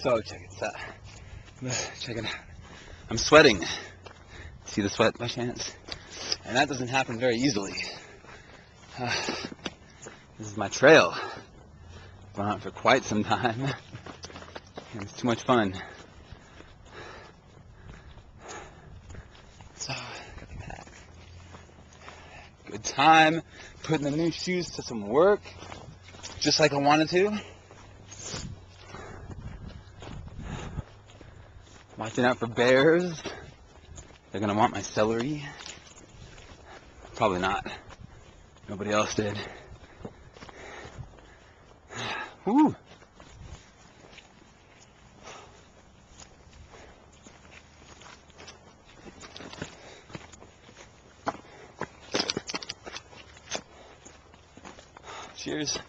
So check it out. Check it out. I'm sweating. See the sweat by chance? And that doesn't happen very easily. This is my trail. Gone on for quite some time. And it's too much fun. So, got the pack. Good time putting the new shoes to some work, just like I wanted to. Watching out for bears. They're gonna want my celery. Probably not. Nobody else did. Woo! Cheers.